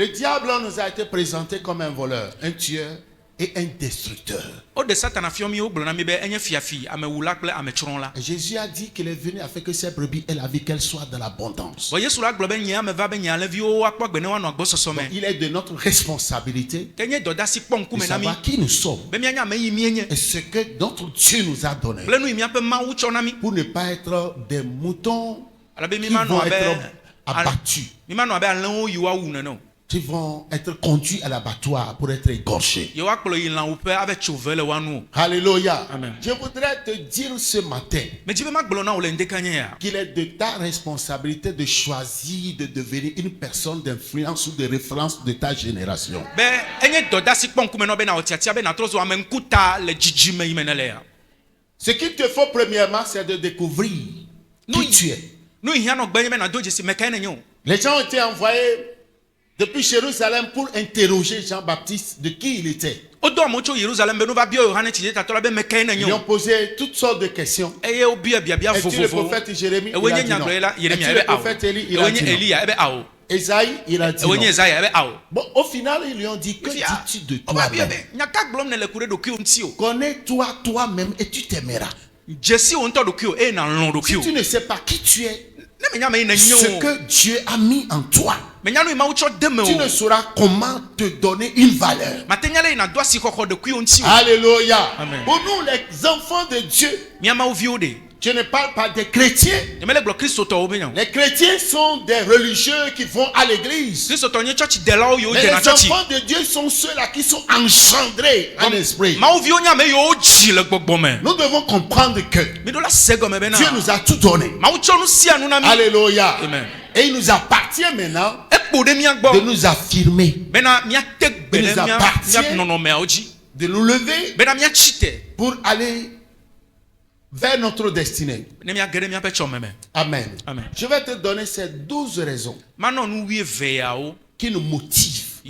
Le diable nous a été présenté comme un voleur, un tueur et un destructeur. Et Jésus a dit qu'il est venu afin que ses brebis aient la vie, qu'elle soit dans l'abondance. Donc, il est de notre responsabilité de savoir qui nous sommes et ce que notre Dieu nous a donné pour ne pas être des moutons qui vont être abattus, qui vont être conduits à l'abattoir pour être égorgés. Alléluia. Amen. Je voudrais te dire ce matin qu'il est de ta responsabilité de choisir de devenir une personne d'influence ou de référence de ta génération. Ce qu'il te faut premièrement, c'est de découvrir qui tu es. Les gens ont été envoyés depuis Jérusalem pour interroger Jean-Baptiste de qui il était. Ils lui ont posé toutes sortes de questions. Es-tu le prophète Jérémie? Il a dit non. Es-tu le prophète Élie? Il a dit non. Esaïe? Il a dit non. Bon, au final, ils lui ont dit, que dis-tu de toi-même? Connais-toi toi-même et tu t'aimeras. Si tu ne sais pas qui tu es, ce que Dieu a mis en toi, tu ne sauras comment te donner une valeur. Alléluia. Amen. Pour nous, les enfants de Dieu, je ne parle pas des chrétiens. Les chrétiens sont des religieux qui vont à l'église. Mais les enfants de Dieu sont ceux-là qui sont engendrés en esprit. Nous devons comprendre que Dieu nous a tout donné. Alléluia. Amen. Et il nous appartient maintenant de nous affirmer. Il nous appartient de nous lever pour aller vers notre destinée. Amen. Amen. Je vais te donner ces 12 raisons qui nous motivent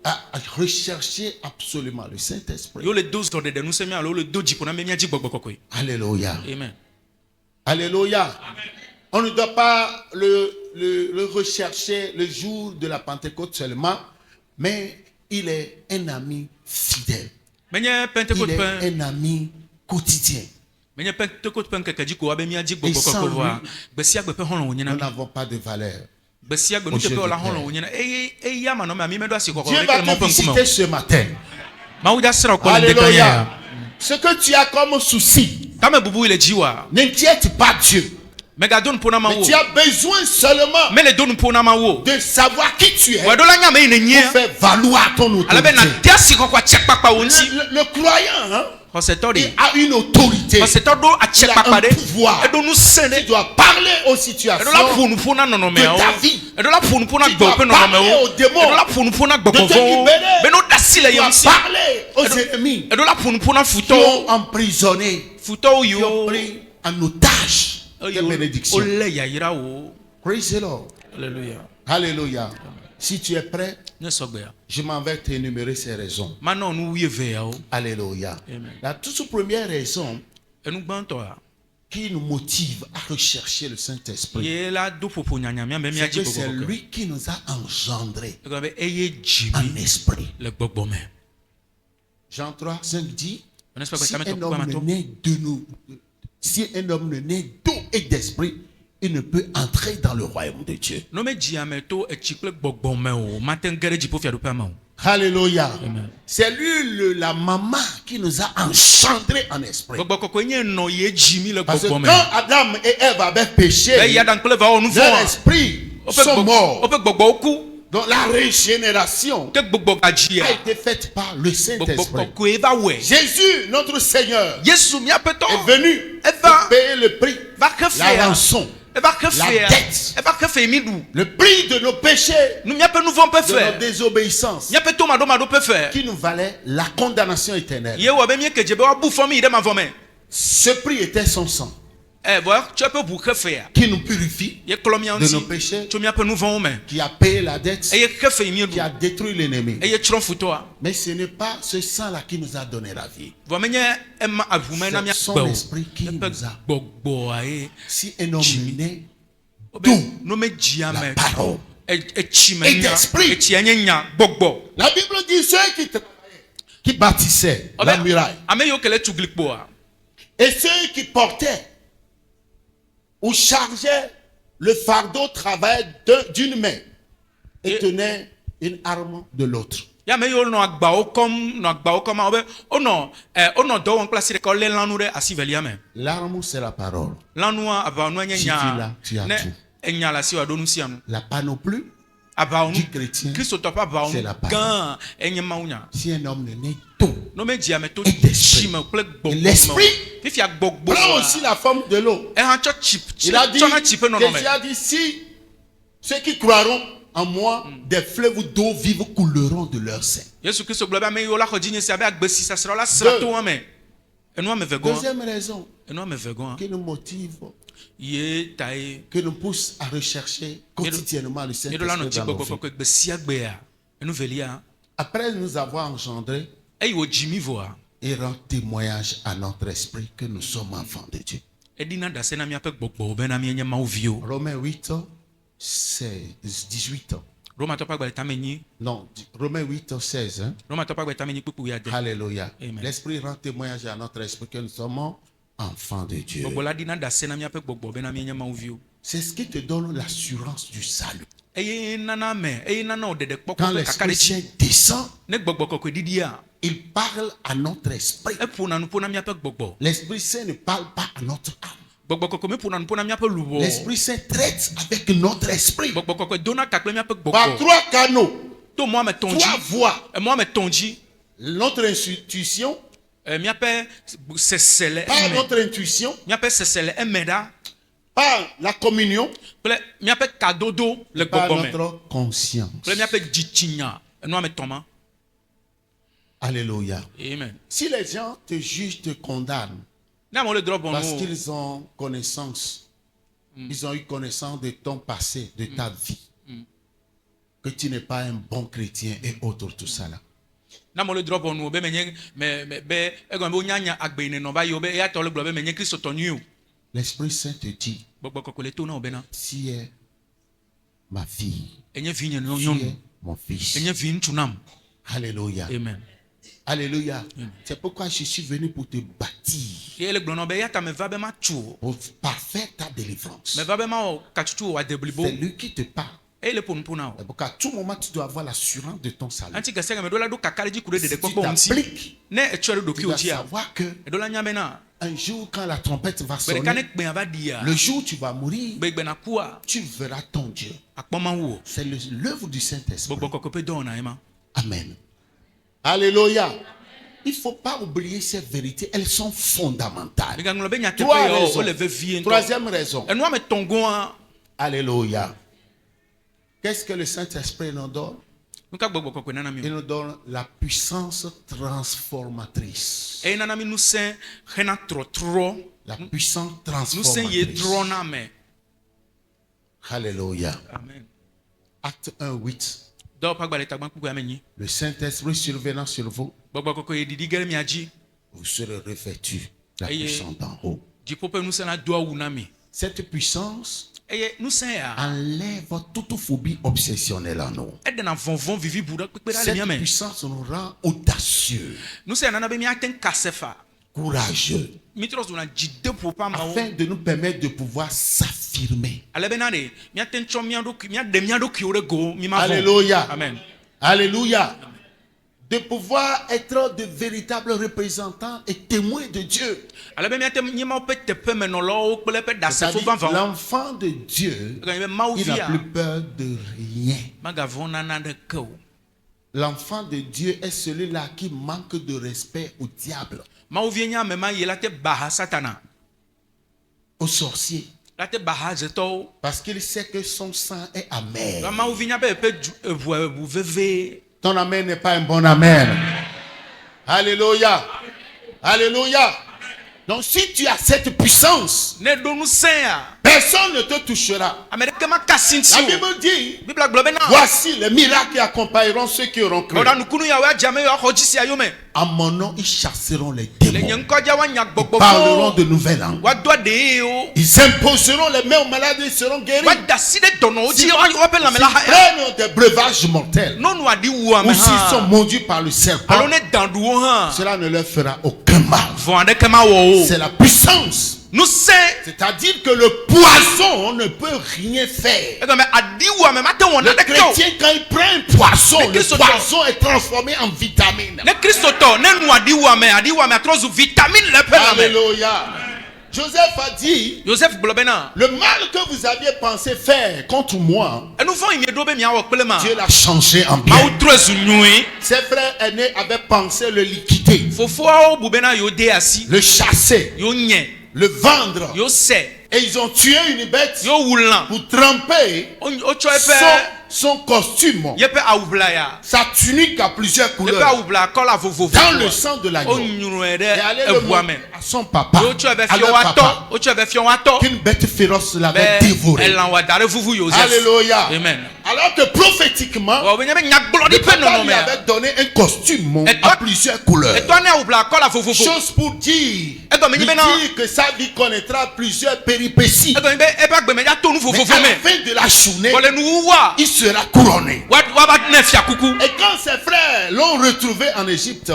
à rechercher absolument le Saint-Esprit. Alléluia. Amen. Alléluia. On ne doit pas le rechercher le jour de la Pentecôte seulement, mais il est un ami fidèle. Il est un ami quotidien. Et sans lui, nous n'avons pas de valeur. Dieu va te visiter ce matin. Alléluia. Ce que tu as comme souci, n'inquiète pas Dieu. Mais tu as besoin seulement de savoir qui tu es pour faire valoir ton autorité. Le croyant, hein, il a une autorité, il a un pouvoir. Tu dois parler aux situations de ta vie. Tu dois parler aux démons de te libérer. Tu dois parler aux ennemis qui ont emprisonné, qui ont pris en otage tes bénédictions. Praise the Lord. Alléluia. Alléluia. Si tu es prêt, je m'en vais t'énumérer ces raisons. Alléluia. Amen. La toute première raison qui nous motive à rechercher le Saint-Esprit, c'est que c'est lui qui nous a engendrés en esprit. Jean 3, 5 dit, si un homme ne naît d'eau et d'esprit, il ne peut entrer dans le royaume de Dieu. Alléluia. Amen. C'est lui la maman qui nous a engendrés en esprit. Parce que quand Adam et Ève avaient péché, leur esprit sont morts. Donc la régénération a été faite par le Saint-Esprit. Jésus, notre Seigneur, est venu pour payer le prix, la rançon, la dette, le prix de nos péchés, de nos désobéissances, qui nous valait la condamnation éternelle. Ce prix était son sang, qui nous purifie de nos péchés, qui a payé la dette, qui a détruit l'ennemi. Mais ce n'est pas ce sang-là qui nous a donné la vie. C'est son esprit qui nous a. Si un homme naît d'eau, la parole, et d'esprit. La Bible dit ceux qui bâtissaient la muraille et ceux qui portaient ou chargeaient le fardeau travail d'une main et tenaient une arme de l'autre. L'arme, c'est la parole. Si tu l'as, tu as tout. La panoplie du chrétien, c'est la parole. Si un homme n'est tout et d'esprit, et l'esprit prend aussi la forme de l'eau. Il a dit, Jésus a dit, si ceux qui croiront en moi, des fleuves d'eau vive couleront de leur sein. Deuxième raison qui nous motive, qui nous pousse à rechercher quotidiennement le Saint-Esprit dans nos vies. Après nous avoir engendrés, il rend témoignage à notre esprit que nous sommes enfants de Dieu. Romains 8, 18 ans. Non, Romains 8, 16. Hein? Alléluia. L'esprit rend témoignage à notre esprit que nous sommes enfants de Dieu. C'est ce qui te donne l'assurance du salut. Quand l'Esprit Saint descend, il parle à notre esprit. L'Esprit Saint ne parle pas à notre âme. L'Esprit Saint traite avec notre esprit. Par trois canaux, trois voies. Notre intuition, par notre intuition, par la communion, par notre conscience. Alléluia. Amen. Si les gens te jugent, te condamnent, parce qu'ils ont connaissance, ils ont eu connaissance de ton passé, de ta vie, que tu n'es pas un bon chrétien et autres, tout ça là. L'Esprit Saint te dit, si est ma fille, si est mon fils. Alléluia. Amen. Alléluia. C'est pourquoi je suis venu pour te bâtir, pour parfaire ta délivrance. C'est lui qui te parle. À tout moment, tu dois avoir l'assurance de ton salut. Si tu t'appliques, tu dois savoir que un jour, quand la trompette va sonner, le jour où tu vas mourir, tu verras ton Dieu. C'est l'œuvre du Saint-Esprit. Amen. Alléluia. Il ne faut pas oublier ces vérités. Elles sont fondamentales. Troisième raison. Alléluia. Qu'est-ce que le Saint-Esprit nous donne? Il nous donne la puissance transformatrice. La puissance transformatrice. Alléluia. Acte 1, 8. Le Saint-Esprit survenant sur vous, vous serez revêtus de la puissance d'en haut. Cette puissance enlève toute phobie obsessionnelle en nous. Cette puissance nous rend audacieux, courageux, afin de nous permettre de pouvoir s'affirmer. Alléluia. Amen. Alléluia. De pouvoir être de véritables représentants et témoins de Dieu. L'enfant de Dieu, il n'a plus peur de rien. L'enfant de Dieu est celui-là qui manque de respect au diable, au sorcier, parce qu'il sait que son sang est amer. Ton amen n'est pas un bon amen. Alléluia. Alléluia. Donc si tu as cette puissance, personne ne te touchera. La Bible dit, voici les miracles qui accompagneront ceux qui auront cru. À mon nom, ils chasseront les démons. Ils parleront de nouvelles langues. Ils imposeront les mains aux malades et ils seront guéris. S'ils prennent des breuvages mortels, ou s'ils sont mordus par le serpent, cela ne leur fera aucun mal. C'est la puissance. C'est-à-dire que le poisson ne peut rien faire. Le chrétien, quand il prend un poisson, le poisson est transformé en vitamine. Alléluia. Joseph a dit, le mal que vous aviez pensé faire contre moi, Dieu l'a changé en bien. Ses frères aînés avaient pensé le liquider, le chasser, le vendre. Et ils ont tué une bête pour tremper son costume, sa tunique à plusieurs couleurs, dans le sang de l'agneau, et aller le montrer à son papa, à leur papa, qu'une bête féroce l'avait dévoré. Alléluia. Amen. Alors que prophétiquement, le papa lui avait donné un costume à plusieurs couleurs. Chose pour dire, que sa vie connaîtra plusieurs péripéties. Mais à la fin de la journée, il sera couronné. Et quand ses frères l'ont retrouvé en Égypte,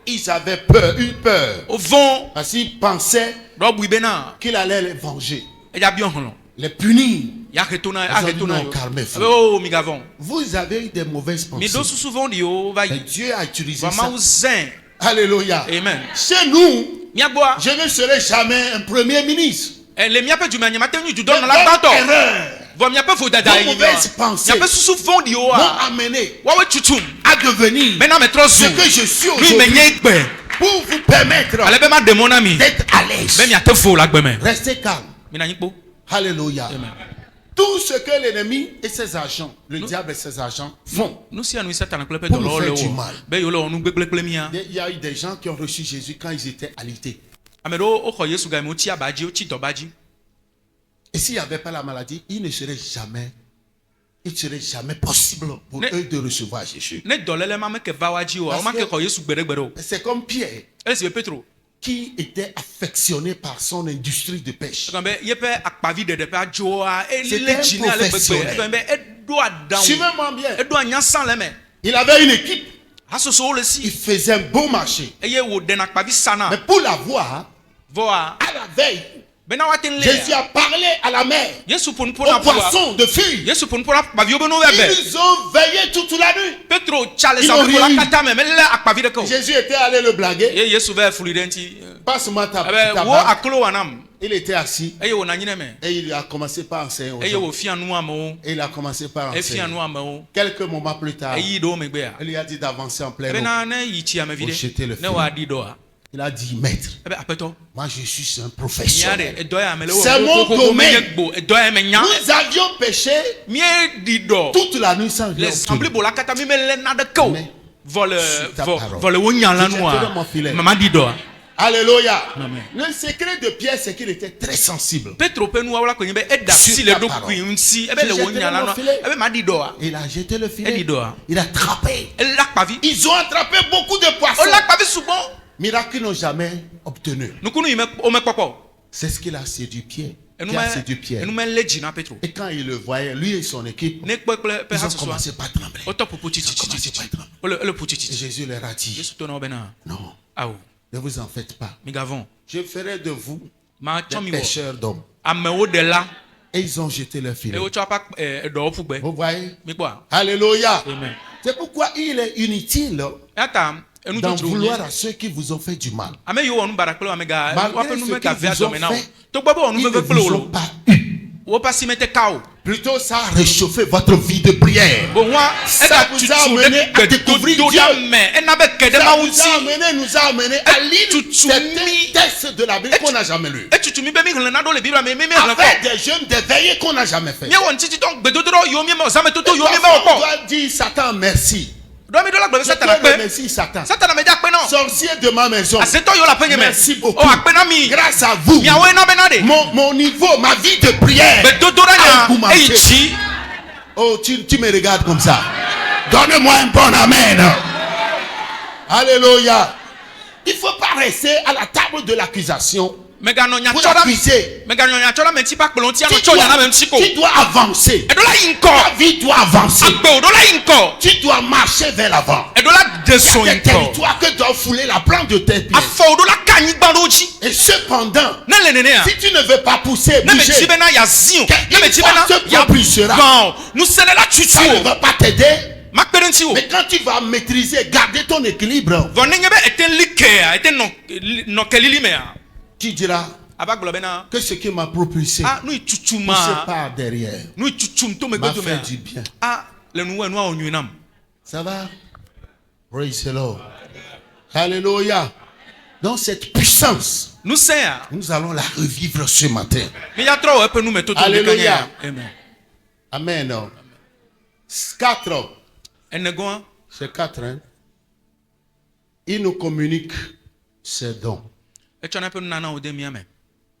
ils avaient peur, eu peur. Parce qu'ils pensaient qu'il allait les venger, les punir. Non, vous avez eu des mauvaises pensées. Mais Dieu a utilisé ça. Alléluia. Amen. Chez nous, je ne serai jamais un premier ministre. Vos mauvaises pensées m'ont amené à devenir ce que je suis aujourd'hui pour vous permettre d'être à l'aise. Restez calme. Alléluia. Amen. Tout ce que l'ennemi et ses agents, le diable et ses agents font pour nous faire du mal. Il y a eu des gens qui ont reçu Jésus quand ils étaient alités. Et s'il n'y avait pas la maladie, il ne serait jamais possible pour eux de recevoir Jésus. C'est comme Pierre, qui était affectionné par son industrie de pêche. C'était un professionnel. Suivez-moi bien. Il avait une équipe. Il faisait un bon marché. Mais pour l'avoir, à la veille, Jésus a parlé à la mer, aux poissons de fuir. Ils ont veillé toute la nuit. Ils n'ont rien eu. Jésus était allé le blaguer. Passe-moi ta barque. Il était assis et il a commencé par enseigner aux gens. Et il a commencé par enseigner. Quelques moments plus tard, il lui a dit d'avancer en plein eau pour jeter le filet. Il a dit, maître, moi je suis un professionnel. C'est mon domaine. Nous avions péché toute la nuit sans rien obtenir. Alléluia. Le secret de Pierre, c'est qu'il était très sensible. Il a jeté le filet. Il a attrapé. Ils ont attrapé beaucoup de poissons. Miracle qu'ils n'ont jamais obtenu. C'est ce qu'il a séduit Pierre. Et quand il le voyait, lui et son équipe, ils ont commencé par trembler. Et Jésus leur a dit, non, ne vous en faites pas. Je ferai de vous des pêcheurs d'hommes. Et ils ont jeté leur filet. Vous voyez? Alléluia. C'est pourquoi il est inutile d'en vouloir à ceux qui vous ont fait du mal. Malgré ce qu'ils vous ont fait, ils ne vous ont pas eu. Plutôt ça a réchauffé votre vie de prière. Ça vous a amené à découvrir Dieu. Ça nous a amené à lire certains textes de la Bible qu'on n'a jamais lus. À faire des jeûnes, des veillées qu'on n'a jamais fait. Et on doit dire Satan merci. Je te remercie, Satan. Sorcier de ma maison. Merci beaucoup. Grâce à vous, mon niveau, ma vie de prière a augmenté. Oh, tu me regardes comme ça. Donne-moi un bon amen. Alléluia. Il ne faut pas rester à la table de l'accusation. Pour accuser. Tu dois avancer. Ta vie doit avancer. Tu dois marcher vers l'avant. Il y a des territoires que doit fouler la plante de tes pieds. Et cependant, si tu ne veux pas pousser, bouger, quelque force te propulsera. Ça ne va pas t'aider. Mais quand tu vas maîtriser, garder ton équilibre, tu diras que ce qui m'a propulsé poussé par derrière m'a fait du bien. Ça va? Praise the Lord. Alléluia. Donc cette puissance, nous allons la revivre ce matin. Alléluia. Amen. 4. C'est 4. Hein? Il nous communique ses dons.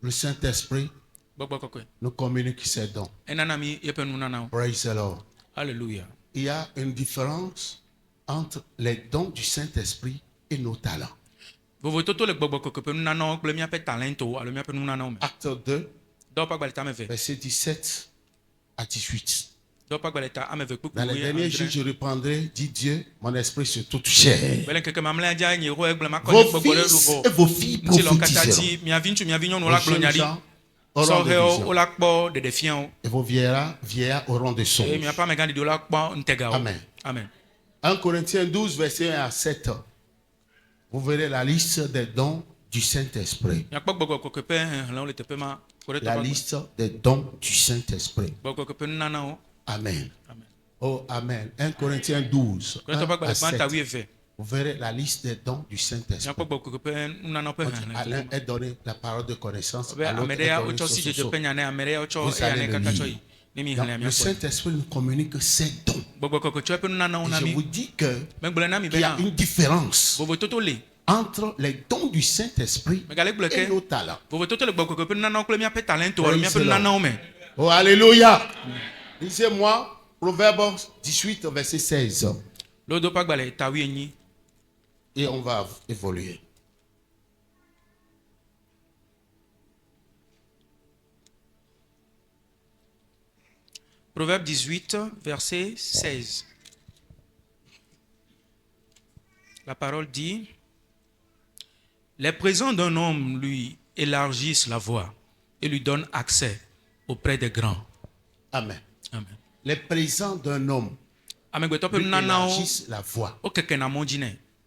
Le Saint-Esprit nous communique ses dons. Praise the Lord. Alléluia. Il y a une différence entre les dons du Saint-Esprit et nos talents. Acte 2, verset 17 à 18. Dans les derniers jours, je reprendrai, dit Dieu, mon esprit sur toute chair. Vos fils et vos filles prophétiseront. Vos jeunes gens auront des visions. Et vos vieillards auront des songes. Amen. Amen. 1 Corinthiens 12, verset 1 à 7. Vous verrez la liste des dons du Saint-Esprit. La liste des dons du Saint-Esprit. Amen. Oh, amen. 1 Corinthiens 12, 1 à 7. Vous verrez la liste des dons du Saint-Esprit. Alain est donné la parole de connaissance. À l'autre est donné vous allez le lire. Donc, le Saint-Esprit nous communique ses dons. Et je vous dis qu'il y a une différence entre les dons du Saint-Esprit et nos talents. Oh, alléluia. Lisez-moi Proverbe 18, verset 16. Et on va évoluer. Proverbe 18, verset 16. La parole dit: les présents d'un homme lui élargissent la voie et lui donnent accès auprès des grands. Amen. Amen. Les présents d'un homme lui élargissent la voie.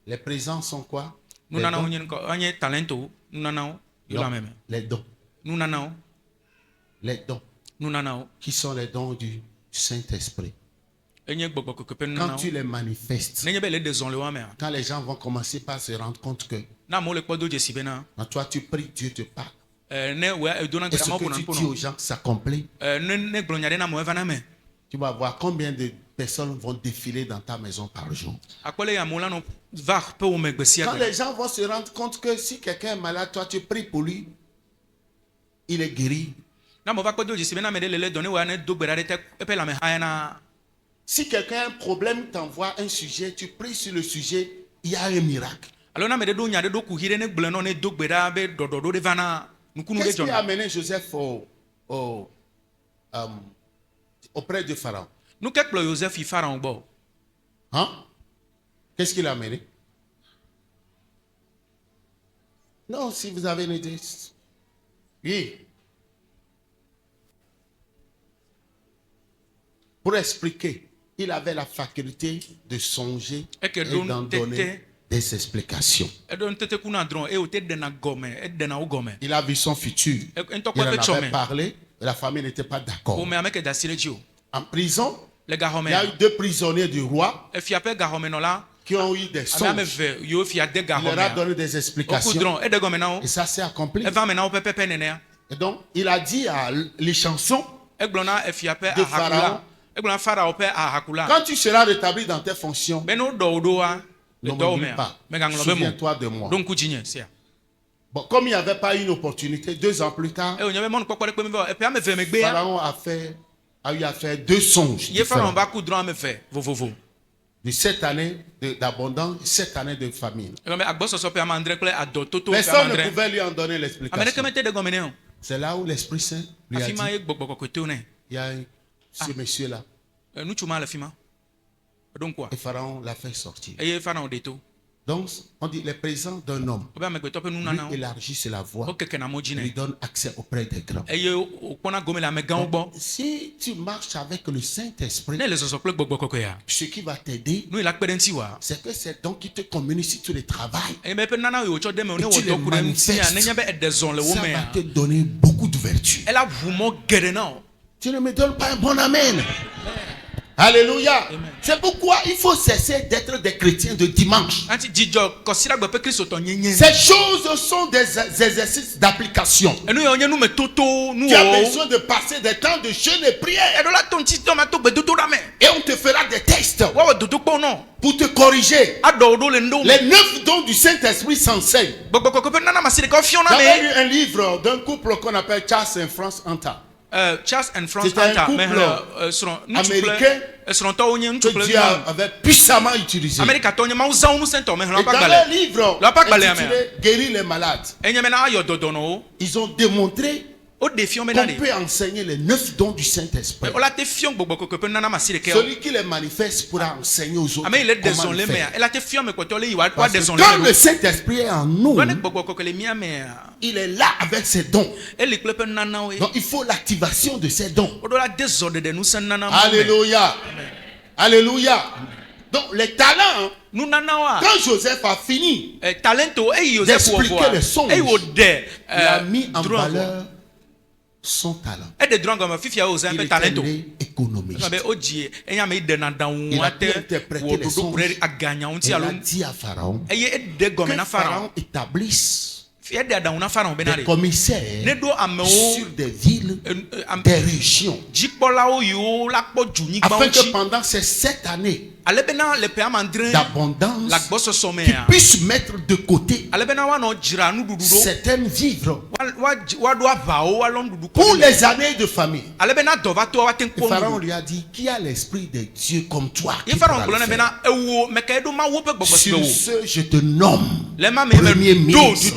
Les présents sont quoi? Les dons. Les dons. Les dons. Qui sont les dons du Saint-Esprit. Quand tu les manifestes, quand les gens vont commencer par se rendre compte que quand toi tu pries, Dieu te parle. Et ce que tu dis aux gens s'accomplit. Tu vas voir combien de personnes vont défiler dans ta maison par jour. Quand les gens vont se rendre compte que si quelqu'un est malade, toi tu pries pour lui, il est guéri. Si quelqu'un a un problème, t'envoie un sujet, tu pries sur le sujet, il y a un miracle. Qu'est-ce qui a amené Joseph auprès de Pharaon? Hein? Qu'est-ce qu'il a amené? Non, si vous avez une idée. Oui. Pour expliquer, il avait la faculté de songer et d'en donner des explications. Il a vu son futur. Il en avait parlé. La famille n'était pas d'accord. En prison, il y a eu 2 prisonniers du roi qui ont eu des songes. Il leur a donné des explications. Et ça s'est accompli. Et donc, il a dit à les chansons de Pharaon Quand tu seras rétabli dans tes fonctions, n'oublie pas. Souviens-toi de moi. Bon, comme il n'y avait pas une opportunité, 2 ans plus tard, Pharaon a eu à faire 2 songes différents. De 7 années d'abondance, 7 années de famine. Personne ne pouvait lui en donner l'explication. C'est là où l'Esprit Saint lui a dit, il y a ce monsieur-là. Et Pharaon l'a fait sortir. Donc, on dit les présents d'un homme lui élargissent la voie, lui donne accès auprès des grands. Donc, si tu marches avec le Saint-Esprit, ce qui va t'aider, c'est que c'est donc qui te communique si tu les travailles. Et tu les manifestes. Ça va te donner beaucoup de vertus. Tu ne me donnes pas un bon amen. Alléluia. C'est pourquoi il faut cesser d'être des chrétiens de dimanche. Ces choses sont des exercices d'application. Tu as besoin de passer des temps de jeûne et prière. Et on te fera des tests pour te corriger. Les 9 dons du Saint-Esprit s'enseignent. J'avais lu un livre d'un couple qu'on appelle Charles et France Anta. C'était un couple américain que Dieu avait puissamment utilisé. Et dans leur livre intitulé Guérir les malades, ils ont démontré qu'on peut enseigner les 9 dons du Saint-Esprit. Celui qui les manifeste pourra enseigner aux autres comment le faire. Parce que quand le Saint-Esprit est en nous, il est là avec ses dons. Donc il faut l'activation de ces dons. Alléluia. Alléluia. Donc les talents, quand Joseph a fini d'expliquer les songes, il a mis en valeur son talent. Il était économiste. Il a pu interpréter les songes. Il a dit à Pharaon que Pharaon établisse des commissaires sur des villes, des régions, afin que pendant ces 7 années d'abondance, qu'ils puissent mettre de côté certains vivres pour les années de famine. Et Pharaon lui a dit, qui a l'esprit de Dieu comme toi qui pourra le faire? Sur ce, je te nomme premier ministre.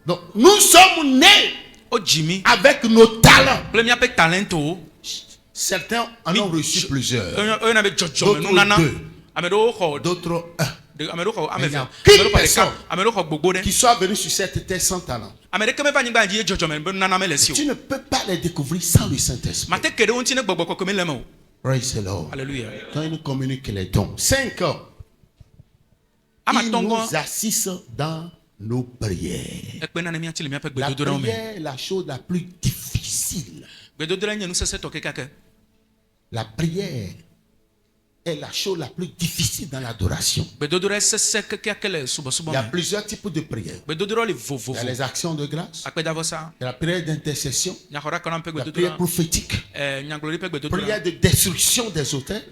Donc, nous sommes nés avec nos talents. Certains en ont reçu plusieurs. D'autres un. Qu'une personne qui soit venue sur cette terre sans talent, tu ne peux pas les découvrir sans le Saint-Esprit. Praise the Lord. Alléluia. Quand il nous communique les dons, 5 ans, il nous assiste dans nos prières. La prière est la chose la plus difficile. La prière est la chose la plus difficile dans l'adoration. Il y a plusieurs types de prières. Il y a les actions de grâce, il y a la prière d'intercession, la prière prophétique, prière de destruction des autels.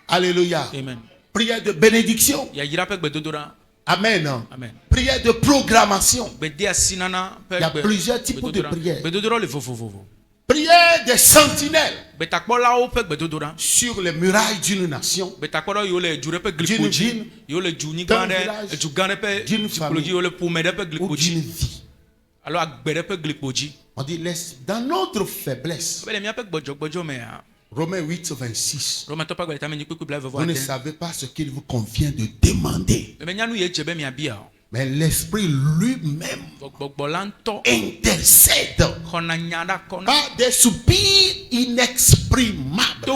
Alléluia. Amen. Prière de bénédiction. Amen. Amen. Prière de programmation. Il y a plusieurs types de prières. Prière des sentinelles sur les murailles d'une nation, d'une ville, d'un village, d'une famille ou d'une vie. On dit, dans notre faiblesse, Romains 8, 26, vous ne savez pas ce qu'il vous convient de demander. Mais l'Esprit lui-même intercède par des soupirs inexprimables.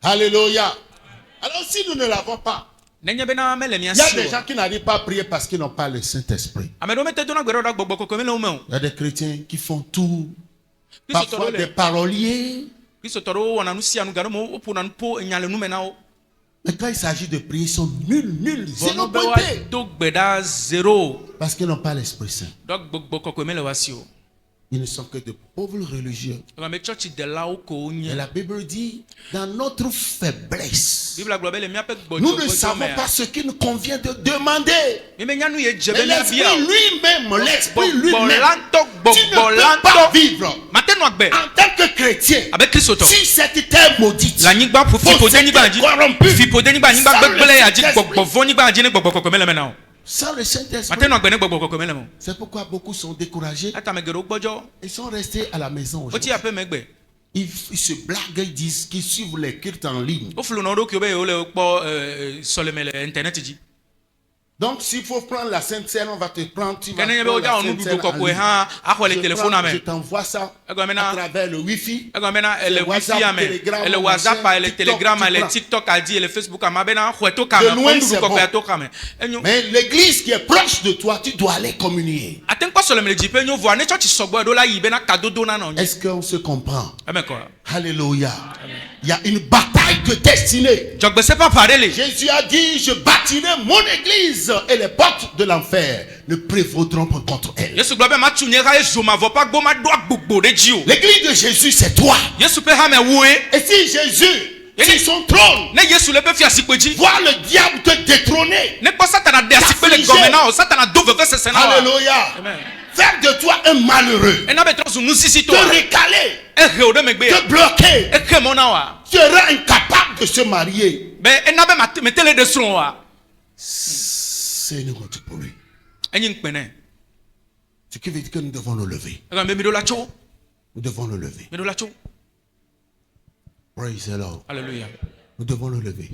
Alléluia. Alors si nous ne l'avons pas, il y a des gens qui n'arrivent pas à prier parce qu'ils n'ont pas le Saint-Esprit. Il y a des chrétiens qui font tout. Parfois des paroliers. Mais quand il s'agit de prier, ils sont nuls, zéro beauté. Parce qu'ils n'ont pas l'Esprit Saint. Ils ne sont que de pauvres religieux. Et la Bible dit, dans notre faiblesse, nous ne savons pas ce qu'il nous convient de demander. Mais l'esprit lui-même, tu ne peux pas vivre en tant que chrétien si cette terre maudite, sans le Saint-Esprit. C'est pourquoi beaucoup sont découragés. Ils sont restés à la maison aujourd'hui. Ils se blaguent, ils disent qu'ils suivent les cultes en ligne. Donc, s'il faut prendre la Sainte Seine, on va te prendre. Tu vas prendre la Sainte Seine. Je t'envoie ça à travers le Wi-Fi, le WhatsApp, le Telegram, le TikTok, le Facebook. De loin, c'est bon. Mais l'église qui est proche de toi, tu dois aller communier. Est-ce qu'on se comprend? Alléluia. Il y a une bataille de destinée. Jésus a dit, je bâtirai mon église et les portes de l'enfer ne prévaudront pas contre elle. L'église de Jésus, c'est toi. Et si Jésus, sur son trône, voir le diable te détrôner, alléluia, faire de toi un malheureux, te récaler, te bloquer, tu seras incapable de se marier. C'est une honte pour lui. Ce qui veut dire que nous devons nous lever. Nous devons nous lever. Praise the Lord. Alléluia. Nous devons nous lever.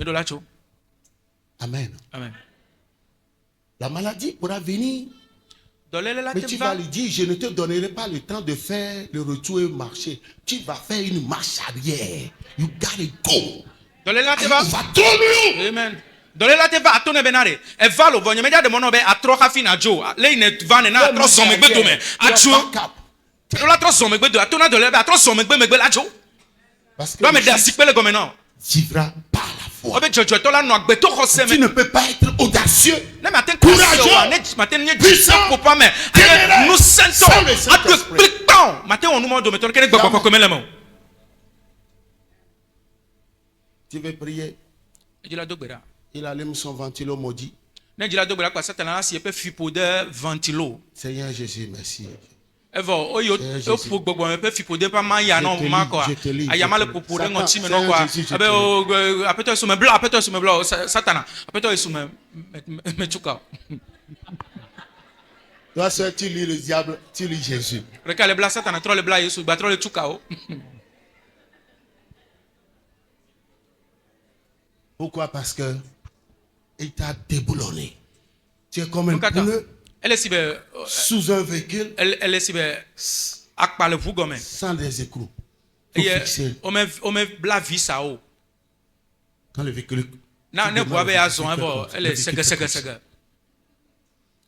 Amen. Amen. La maladie pourra venir. Mais tu vas lui dire, je ne te donnerai pas le temps de faire le retour et marcher. Tu vas faire une marche arrière. You gotta go. Va trop loin. Amen. Dolela te va atone benare. E valo vonye media de mono be atro kafina jo. Le ne vane na atro son megbe do me. Ajo. Dola atro son megbe do atona dolela be atro son megbe la jo. Parce que doit me d'assiper le gomena. Vivra par la foi. Tu ne peux pas être audacieux, courageux, puissant, téméraire, nous sentons sans le Saint-Esprit. Tu veux prier? Il allume son ventilo maudit. Seigneur Jésus, merci. Toi seul tu lis le diable, tu lis Jésus. Pourquoi? Parce que il t'a déboulonné. Tu es comme un pneu sous un véhicule sans des écrous. Quand le véhicule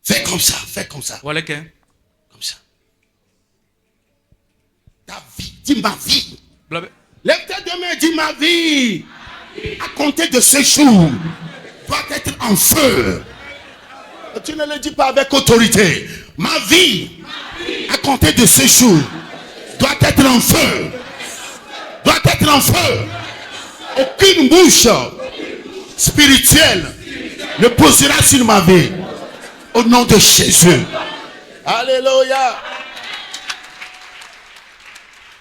fais comme ça, fais comme ça. Comme ça. Ta vie, dis ma vie. Lève tes deux mains, dis ma vie. À compter de ce jour, doit être en feu. Tu ne le dis pas avec autorité. Ma vie, à compter de ce jour, doit être en feu. Doit être en feu. Aucune bouche spirituelle ne posera sur ma vie. Au nom de Jésus. Alléluia.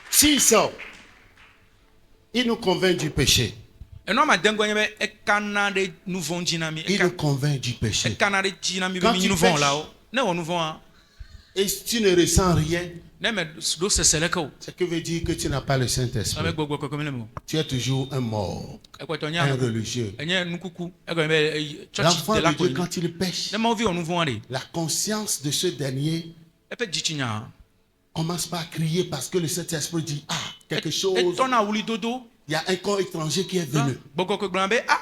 Si ça, il nous convainc du péché. Il nous convainc du péché. Quand tu pêches, et si tu ne ressens rien, ce qui veut dire que tu n'as pas le Saint-Esprit. Tu es toujours un mort, un religieux. L'enfant de Dieu, quand il pêche, la conscience de ce dernier commence pas à crier parce que le Saint-Esprit dit, ah, quelque chose. Il y a un corps étranger qui est venu.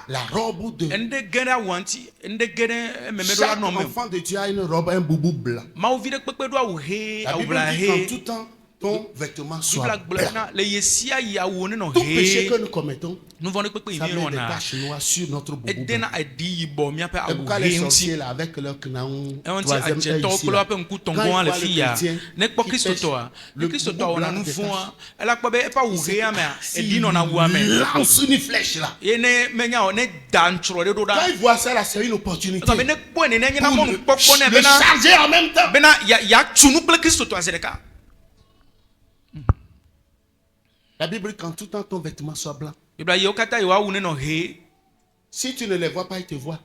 La robe de chaque enfant de Dieu a une robe, un boubou blanc. La Bible dit qu'en tout temps, ton vêtement soit blanc. Tout péché que nous commettons, ça met des taches noires sur notre boubou. Et pourquoi les sorciers là, avec leur knaou, troisième œil ici, là, quand ils voient le chrétien qui pêche, le boubou blanc des taches, s'il lance une flèche là. Quand ils voient ça là, c'est une opportunité pour le charger en même temps. La Bible dit qu'en tout temps ton vêtement soit blanc. Si tu ne les vois pas, ils te voient.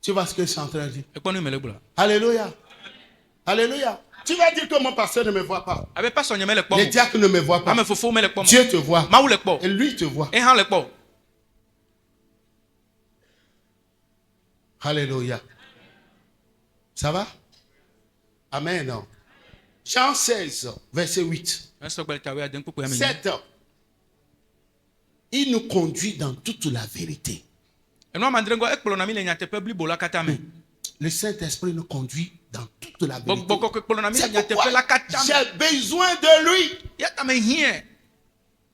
Tu vois ce que je suis en train de dire? Alléluia. Alléluia. Tu vas dire que mon pasteur ne me voit pas. Les diacres ne me voient pas. Dieu te voit. Et lui te voit. Alléluia. Ça va? Amen. Jean 16, verset 8. 7. Il nous conduit dans toute la vérité. Le Saint-Esprit nous conduit dans toute la vérité. C'est pourquoi j'ai besoin de lui.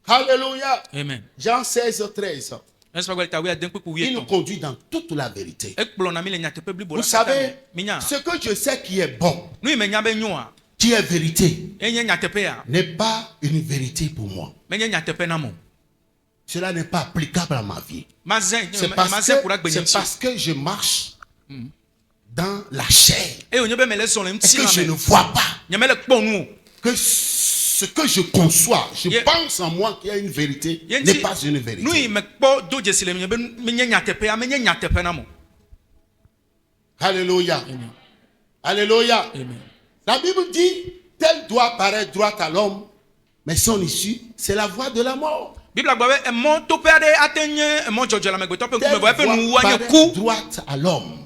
Alléluia. Amen. Jean 16, 13. Il nous conduit dans toute la vérité. Vous savez, ce que je sais qui est bon, qui est vérité, n'est pas une vérité pour moi. Cela n'est pas applicable à ma vie. C'est parce que je marche dans la chair et que je ne vois pas que ce que je conçois, je pense en moi qu'il y a une vérité, n'est pas une vérité. Alléluia. Alléluia. La Bible dit, tel doit paraître droit à l'homme, mais son issue, c'est la voie de la mort. Tel doit paraître droite à l'homme,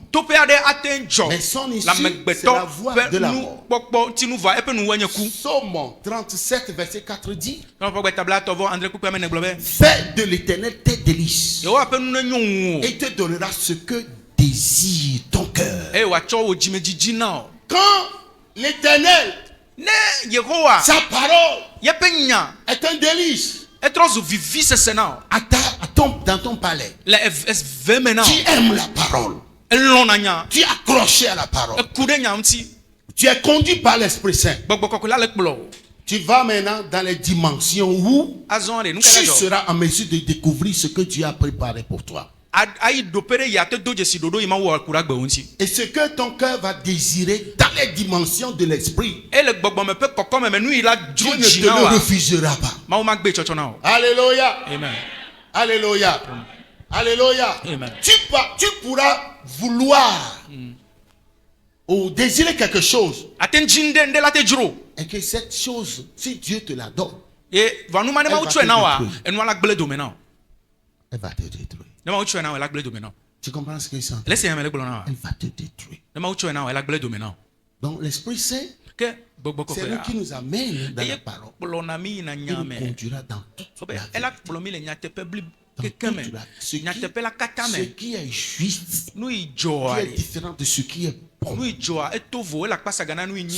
mais son issue, c'est la voie de la mort. Psaume 37, verset 4 dit, fais de l'Éternel tes délices, et te donnera ce que désire ton cœur. Quand l'Éternel, sa parole est un délice dans ton palais, tu aimes la parole, tu es accroché à la parole, tu es conduit par l'Esprit Saint. Tu vas maintenant dans les dimensions où tu seras en mesure de découvrir ce que Dieu a préparé pour toi. Et ce que ton cœur va désirer dans les dimensions de l'esprit, Dieu ne te le refusera pas. Alléluia. Amen. Alléluia. Alléluia. Amen. Tu pourras vouloir ou désirer quelque chose, et que cette chose, si Dieu te la donne, elle va te détruire. Tu comprends ce que c'est? Elle va te détruire. Donc l'Esprit Saint, c'est lui qui nous amène dans la parole. Il nous conduira dans toute la vérité. Ce qui est juste, qui est différent de ce qui est bon. Ce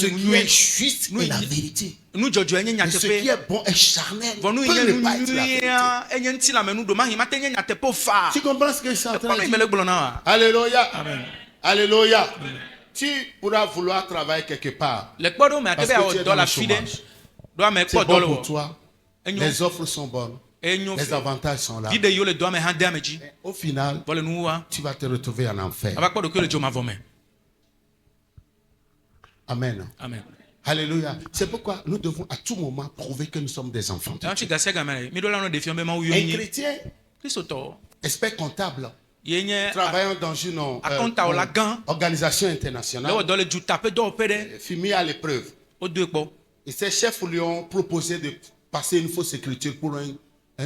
qui est juste est la vérité. Et ce qui est bon est charnel. Peut ne pas être la vérité. Tu comprends ce que je suis en train de dire? Alléluia. Amen. Alléluia. Tu pourras vouloir travailler quelque part parce que tu es dans le chômage. C'est bon pour toi. Les offres sont bonnes. Les avantages sont là. Au final, tu vas te retrouver en enfer. Amen. Amen. Alléluia. C'est pourquoi nous devons à tout moment prouver que nous sommes des enfants de Dieu. Un chrétien, expert comptable, travaillant dans une organisation internationale, fut mis à l'épreuve. Et ses chefs lui ont proposé de passer une fausse écriture pour un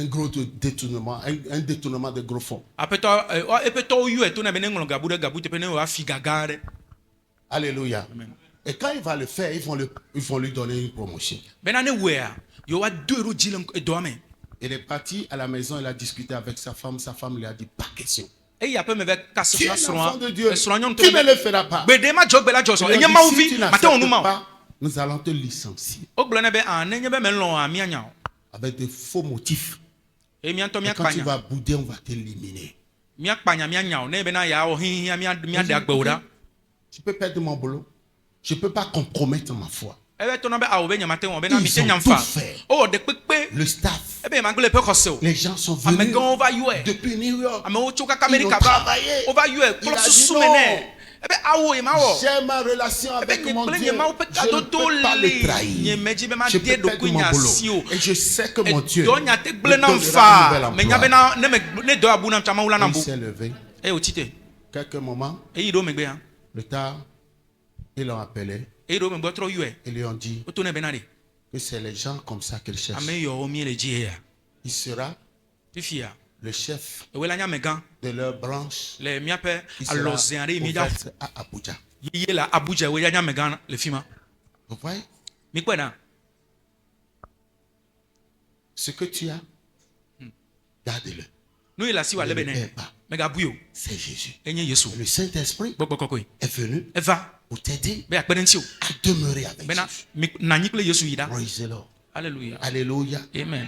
gros détournement, un détournement de gros fonds. Alléluia. Amen. Et quand il va le faire, ils vont lui donner une promotion. Il est parti à la maison, il a discuté avec sa femme lui a dit pas question. Et tu es l'enfant de Dieu. Tu ne le feras pas. Si tu n'acceptes pas, nous allons te licencier. Avec de faux motifs. Et quand tu vas bouder, on va t'éliminer. Je peux perdre mon boulot. Je ne peux pas compromettre ma foi. Ils ont tout fait. Le staff. Les gens sont venus depuis New York. Ils ont travaillé. Il a dit non. J'ai ma relation avec mon Dieu. Je ne peux pas le trahir. Je peux perdre mon boulot. Et je sais que mon Dieu me donnera un nouvel emploi. Il s'est levé. Quelques moments, le tard, ils l'ont appelé. Ils lui ont dit que c'est les gens comme ça qu'ils cherchent. Il sera le chef de leur branche. Il sera ouvert à Abuja. Vous voyez? Ce que tu as, garde-le. Ne le perds pas. C'est Jésus. Le Saint-Esprit est venu pour t'aider à demeurer avec Jésus. Praise the Lord. Alléluia. Alléluia. Amen.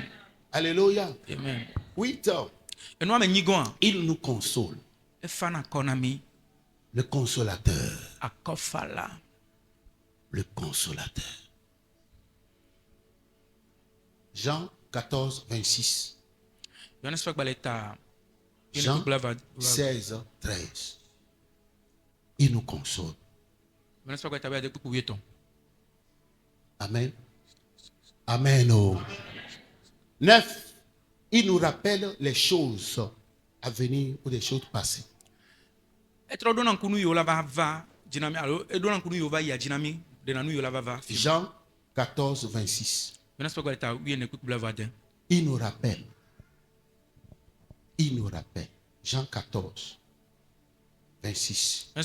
Alléluia. Amen. 8 ans. Il nous console. Le consolateur. Le consolateur. Jean 14, 26. Jean 16, 13. Il nous console. Amen. Amen. Oh. 9. Il nous rappelle les choses à venir ou des choses passées. Jean 14, 26. Il nous rappelle. Il nous rappelle. Jean 14, 26. Vous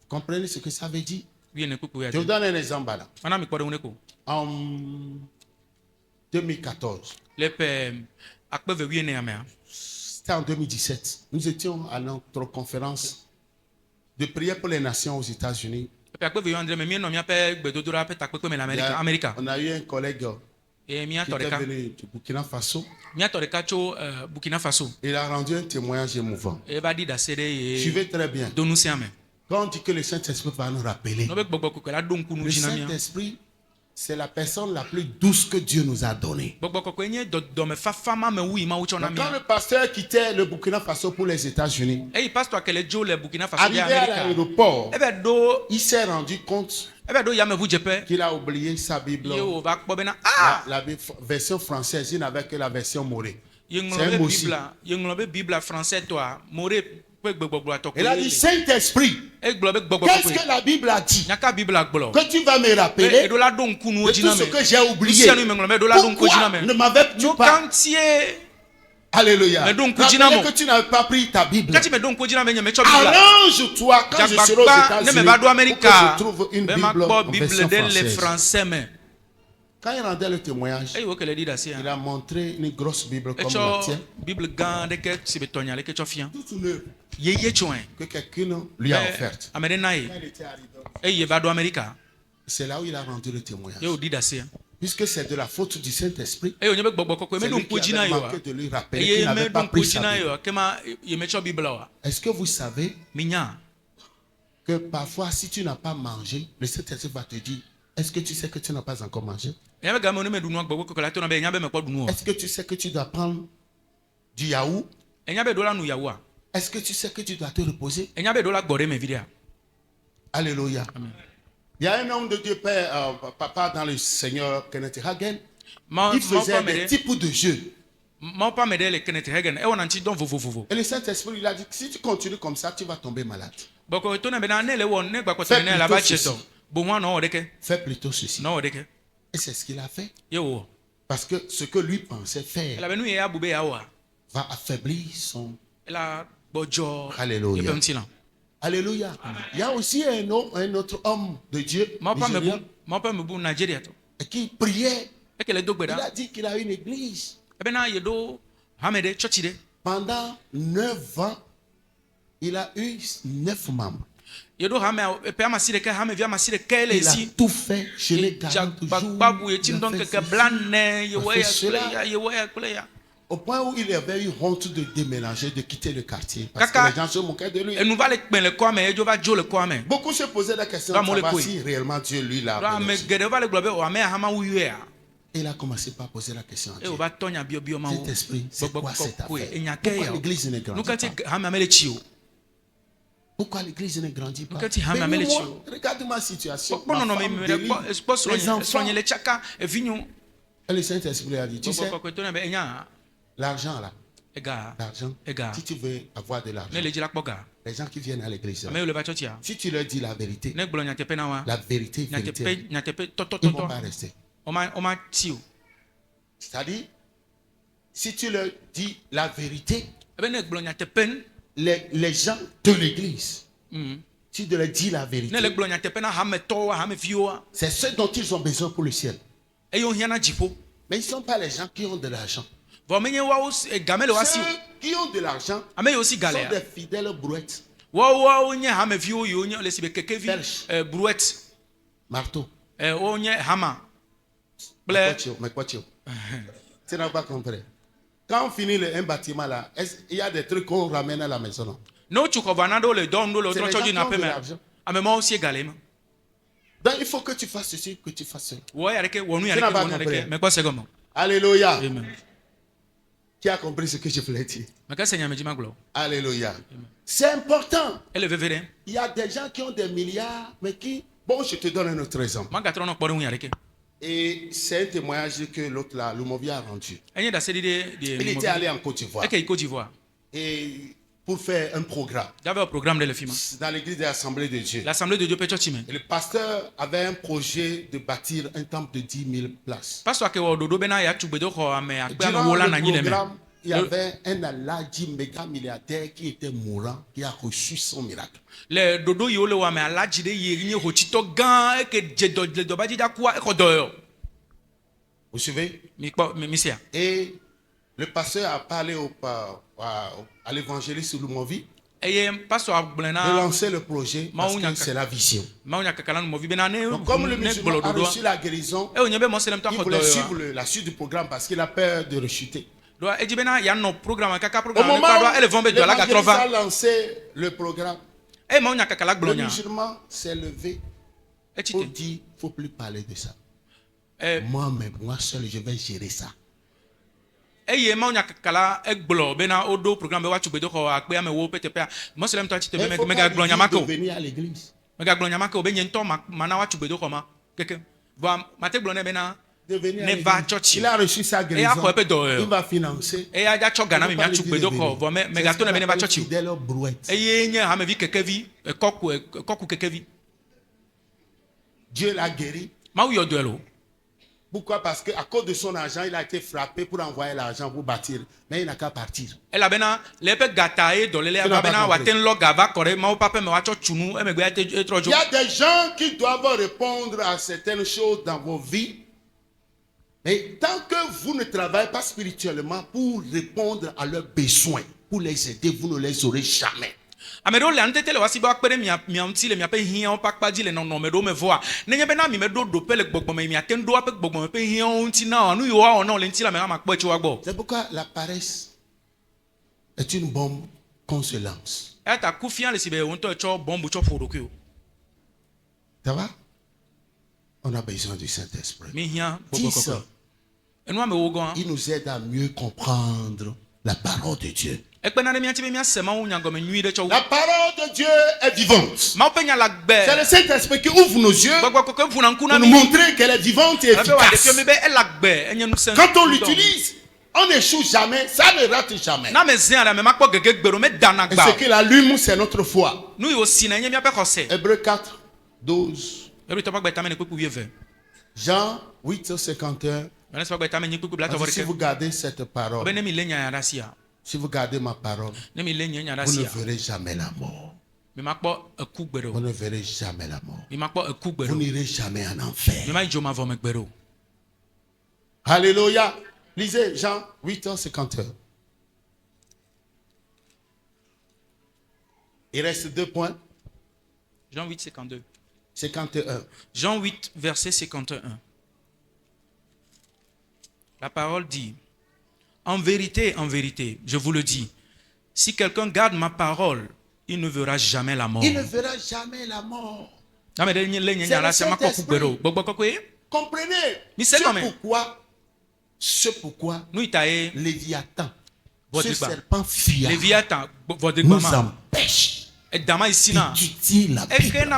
comprenez ce que ça veut dire? Je vous donne un exemple là. En 2014. C'était en 2017. Nous étions à notre conférence de prière pour les nations aux États-Unis. On a eu un collègue qui était venu du Burkina Faso. Il a rendu un témoignage émouvant. Suivez très bien. Quand on dit que le Saint-Esprit va nous rappeler, le Saint-Esprit, c'est la personne la plus douce que Dieu nous a donnée. Quand le pasteur quittait le Burkina Faso pour les États-Unis, arrivé à l'aéroport, il s'est rendu compte qu'il a oublié sa Bible. La version française, il n'avait que la version morée. C'est impossible. Il a dit, Saint-Esprit, qu'est-ce que la Bible a dit? Que tu vas me rappeler de tout ce que j'ai oublié. Pourquoi ne m'avais-tu pas? Alléluia. Rappelez que tu n'avais pas pris ta Bible. Arrange-toi quand je serai aux États-Unis pour que je trouve une Bible en version française. Quand il rendait le témoignage, il a montré une grosse Bible comme la tienne. Toute une œuvre que quelqu'un lui a offerte. C'est là où il a rendu le témoignage. Puisque c'est de la faute du Saint-Esprit, c'est lui qui avait manqué de lui rappeler qu'il n'avait pas pris sa Bible. Est-ce que vous savez que parfois, si tu n'as pas mangé, le Saint-Esprit va te dire, est-ce que tu sais que tu n'as pas encore mangé? Est-ce que tu sais que tu dois prendre du yaourt? Est-ce que tu sais que tu dois te reposer? Alléluia. Amen. Il y a un homme de Dieu, papa dans le Seigneur, Kenneth Hagin. Il faisait des types de jeux. Et le Saint-Esprit il a dit, si tu continues comme ça, tu vas tomber malade. Fais plutôt ceci. Et c'est ce qu'il a fait. Parce que ce que lui pensait faire va affaiblir son... Alléluia. Alléluia. Il y a aussi un autre homme de Dieu qui priait. Il a dit qu'il a une église. Pendant 9 ans, Il a eu 9 membres. Il a tout fait. Je l'ai gardé toujours. Au point où il avait eu honte de déménager, de quitter le quartier. Parce que les gens se moquaient de lui. Beaucoup se posaient la question de savoir si réellement Dieu lui l'a appelé. Il a commencé par poser la question à Dieu. Cet esprit, c'est quoi cette affaire? Pourquoi l'église ne grandit pas? Pourquoi l'église ne grandit pas? Regarde ma situation. Ma femme délie, les enfants. Et le Saint-Esprit a dit, tu sais, l'argent là, l'argent, si tu veux avoir de l'argent, les gens qui viennent à l'église, si tu leur dis la vérité, ils ne vont pas rester. C'est-à-dire, si tu leur dis la vérité, les gens de l'église, tu leur dis la vérité, c'est ce dont ils ont besoin pour le ciel. Mais ils ne sont pas les gens qui ont de l'argent. Ceux qui ont de l'argent sont des fidèles brouettes. Belges. Marteau. Mais quoi tu n'as pas compris. Quand on finit un bâtiment là, il y a des trucs qu'on ramène à la maison. Non? Donc il faut que tu fasses ceci, que tu fasses cela. Tu n'as pas compris. Alléluia. Qui a compris ce que je voulais dire? Alléluia. C'est important. Il y a des gens qui ont des milliards, mais qui... Bon, je te donne un autre exemple. Et c'est un témoignage que l'autre là, Lumovia a rendu. Il était allé en Côte d'Ivoire. Et pour faire un programme. Dans l'église de l'Assemblée de Dieu. Et le pasteur avait un projet de bâtir un temple de 10 000 places. Durant le programme, il y avait un Aladji méga milliardaire qui était mourant, qui a reçu son miracle. Vous suivez? Et le pasteur a parlé à l'évangéliste Lumovi de lancer le projet parce que c'est la vision. Donc, comme le musulman a reçu la guérison, il voulait suivre la suite du programme parce qu'il a peur de rechuter. Au moment où l'évangéliste a lancé le programme, le musulman s'est levé pour dire il ne faut plus parler de ça. Moi seul, je vais gérer ça. Il faut pas venir à l'église. Il a reçu sa guérison. Il va financer. Dieu l'a guéri. Pourquoi? Parce qu'à cause de son argent, il a été frappé pour envoyer l'argent pour bâtir. Mais il n'a qu'à partir. Il y a des gens qui doivent répondre à certaines choses dans vos vies. Mais tant que vous ne travaillez pas spirituellement pour répondre à leurs besoins, pour les aider, vous ne les aurez jamais. Quand on c'est pourquoi la paresse est une bombe qu'on se lance. Ça va? On a besoin du Saint-Esprit. Il nous aide à mieux comprendre la parole de Dieu. La parole de Dieu est vivante. C'est le Saint-Esprit qui ouvre nos yeux pour nous montrer qu'elle est vivante et efficace. Quand on l'utilise, on n'échoue jamais, ça ne rate jamais. Et ce qu'il allume, c'est notre foi. Hébreux 4, 12. Jean 8, 51. Si vous gardez cette parole, si vous gardez ma parole, vous ne verrez jamais la mort. Vous ne verrez jamais la mort. Vous n'irez jamais en enfer. Alléluia. Lisez Jean 8, 51. Il reste 2 points. Jean 8, 52. 51. Jean 8, verset 51. La parole dit, en vérité, je vous le dis, si quelqu'un garde ma parole, il ne verra jamais la mort. Il ne verra jamais la mort. Comprenez. C'est pourquoi Léviathan, ce serpent fier, nous empêche d'étudier la Bible.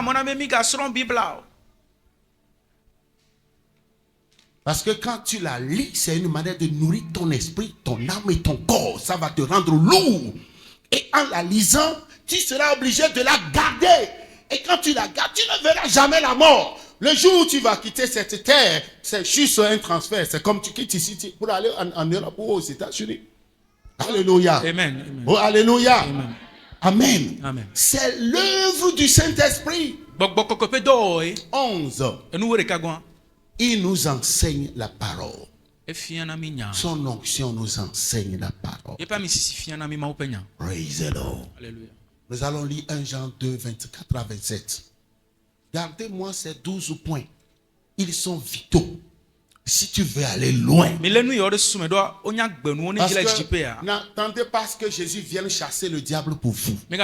Parce que quand tu la lis, c'est une manière de nourrir ton esprit, ton âme et ton corps. Ça va te rendre lourd. Et en la lisant, tu seras obligé de la garder. Et quand tu la gardes, tu ne verras jamais la mort. Le jour où tu vas quitter cette terre, c'est juste un transfert. C'est comme tu quittes ici pour aller en Europe ou aux États-Unis. Alléluia. Amen. Oh, alléluia. Amen. Amen. Amen. C'est l'œuvre du Saint-Esprit. 11. Il nous enseigne la parole. Son onction nous enseigne la parole. Praise the Lord. Alléluia. Nous allons lire 1 Jean 2, 24 à 27. Gardez-moi ces 12 points. Ils sont vitaux. Si tu veux aller loin. Parce que n'attendez pas que Jésus vienne chasser le diable pour vous. Il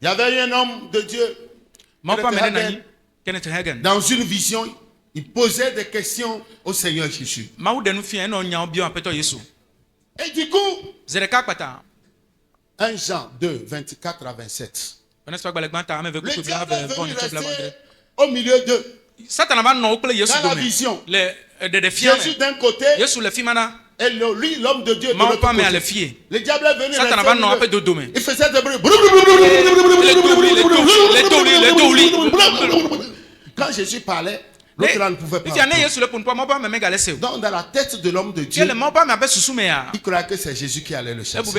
y avait un homme de Dieu. Dans une vision, il posait des questions au Seigneur Jésus. Et du coup, 1 Jean 2, 24 à 27. Le diable est venu rester au milieu d'eux. Dans la vision, Jésus d'un côté et lui, l'homme de Dieu, de l'autre côté. Le diable est venu rester au milieu. Il faisait des bruits. Quand Jésus parlait, l'autre là ne pouvait pas. Donc dans la tête de l'homme de Dieu, il croyait que c'est Jésus qui allait le chasser.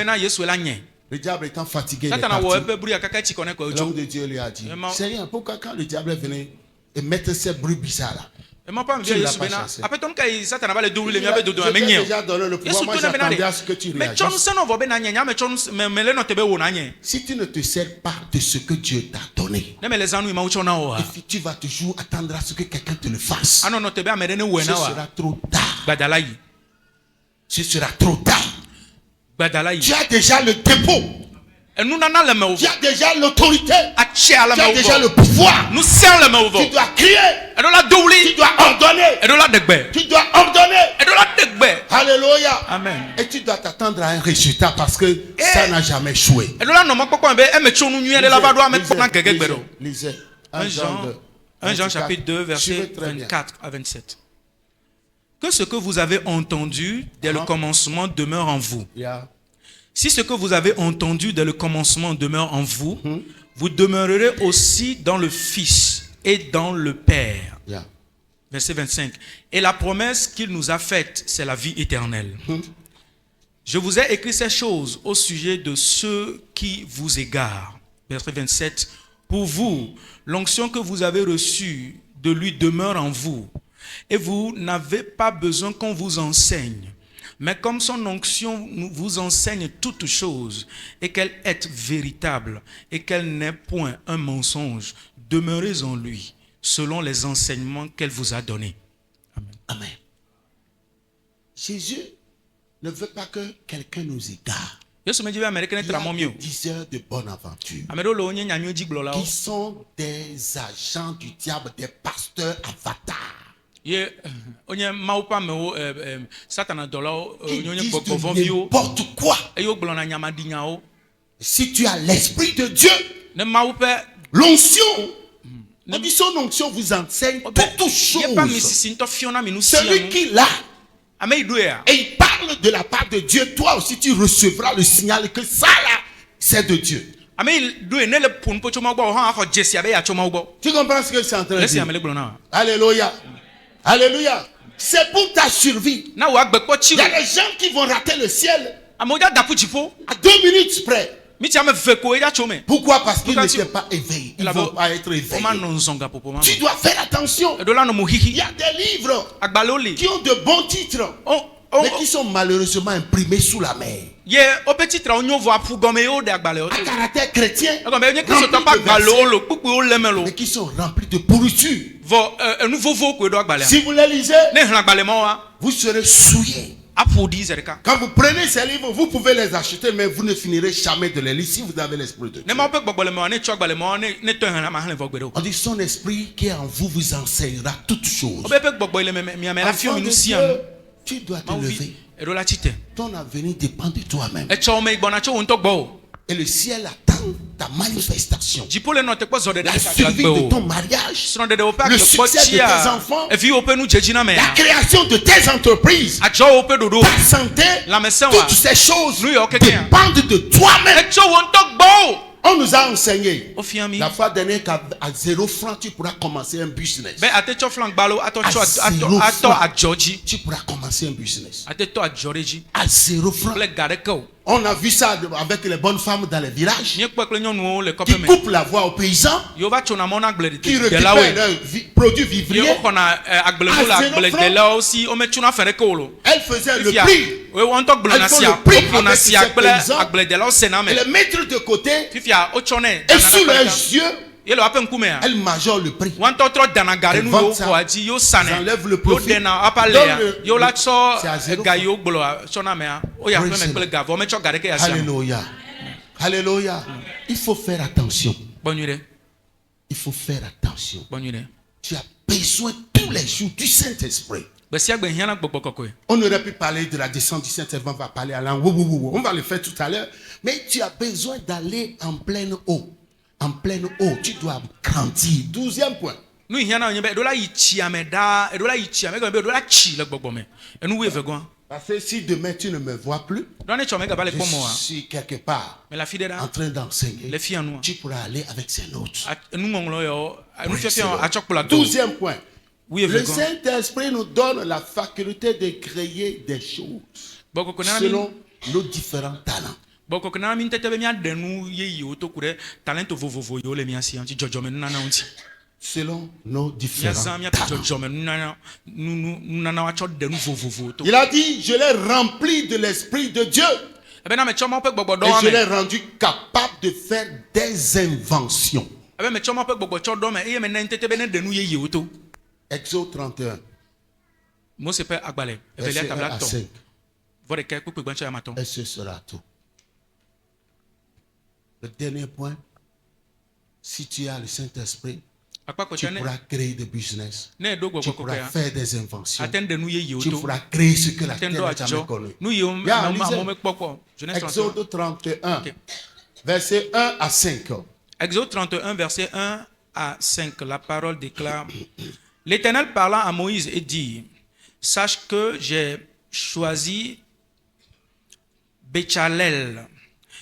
Le diable étant fatigué, il est parti. L'homme de Dieu lui a dit, Seigneur, pourquoi quand le diable est venu et mettre ces bruits bizarres là, tu ne l'as pas chassé? Il a déjà donné le pouvoir. Moi j'attendais à ce que tu réagisses. Si tu ne te sers pas de ce que Dieu t'a donné, tu vas toujours attendre à ce que quelqu'un te le fasse. Ce sera trop tard. Ce sera trop tard. Tu as déjà le dépôt. Tu as déjà l'autorité. Tu as déjà le pouvoir. Tu dois crier. Tu dois ordonner. Tu dois ordonner. Alléluia. Amen. Et tu dois t'attendre à un résultat parce que ça n'a jamais échoué. Lisez. 1 Jean chapitre 2 verset 24 à 27. Que ce que vous avez entendu dès le commencement demeure en vous. Si ce que vous avez entendu dès le commencement demeure en vous, vous demeurerez aussi dans le Fils et dans le Père. Verset 25. Et la promesse qu'il nous a faite, c'est la vie éternelle. Je vous ai écrit ces choses au sujet de ceux qui vous égarent. Verset 27. Pour vous, l'onction que vous avez reçue de lui demeure en vous. Et vous n'avez pas besoin qu'on vous enseigne. Mais comme son onction vous enseigne toutes choses, et qu'elle est véritable, et qu'elle n'est point un mensonge, demeurez en lui, selon les enseignements qu'elle vous a donnés. Amen. Amen. Jésus ne veut pas que quelqu'un nous égare. Il y a des diseurs de bonne aventure qui sont des agents du diable, des pasteurs avatars. Qui disent n'importe quoi. Si tu as l'Esprit de Dieu, l'onction, on dit son onction vous enseigne toutes choses. Celui qui l'a, et il parle de la part de Dieu, toi aussi tu recevras le signal que ça là, c'est de Dieu. Tu comprends ce que c'est en train de dire? Alléluia. Alléluia. C'est pour ta survie. Il y a des gens qui vont rater le ciel à 2 minutes près. Pourquoi? Parce qu'ils n'étaient pas éveillés. Ils ne vont pas être éveillés. Tu dois faire attention. Il y a des livres qui ont de bons titres. mais qui sont malheureusement imprimés sous la mer. À caractère chrétien, mais qui sont remplis de pourriture. Si vous les lisez, vous serez souillés. Quand vous prenez ces livres, vous pouvez les acheter, mais vous ne finirez jamais de les lire si vous avez l'esprit de Dieu. On dit son esprit qui est en vous vous enseignera toutes choses. Enfant de Dieu, tu dois te lever. Ton avenir dépend de toi-même. Et le ciel attend ta manifestation. La survie de ton mariage, le succès de tes enfants, la création de tes entreprises, ta santé, toutes ces choses dépendent de toi-même. On nous a enseigné la fois dernière qu'à 0 francs tu pourras commencer un business. À 0 francs, tu pourras commencer un business. À 0 francs. On a vu ça avec les bonnes femmes dans les villages qui coupent la voie aux paysans, qui récupèrent leurs produits vivriers à 0 francs. Elle faisait le prix. Elle fait le prix avec ces paysans et les mettre de côté et sous leurs yeux elle majore le prix. Elle vend ça, enlève le profit. Alléluia. Alléluia. Il faut faire attention. Il faut faire attention. Tu as besoin tous les jours du Saint-Esprit. On aurait pu parler de la descente du Saint-Esprit, on va parler à l'an. On va le faire tout à l'heure. Mais tu as besoin d'aller en pleine eau. En pleine eau, tu dois grandir. 12e point. Parce que si demain tu ne me vois plus, je suis quelque part en train d'enseigner, tu pourras aller avec ces notes. 12e point. Le Saint-Esprit nous donne la faculté de créer des choses selon nos différents talents. Selon nos différents talents. Il a dit, je l'ai rempli de l'Esprit de Dieu. Et je l'ai rendu capable de faire des inventions. Exode 31. Verset 1 à 5. Et ce sera tout. Le dernier point, si tu as le Saint-Esprit, tu pourras créer des business, tu pourras faire des inventions, tu pourras créer ce que la terre n'a jamais connu. Exode 31, verset 1 à 5. Exode 31, verset 1 à 5, la parole déclare: L'Éternel parla à Moïse et dit: Sache que j'ai choisi Béchalel,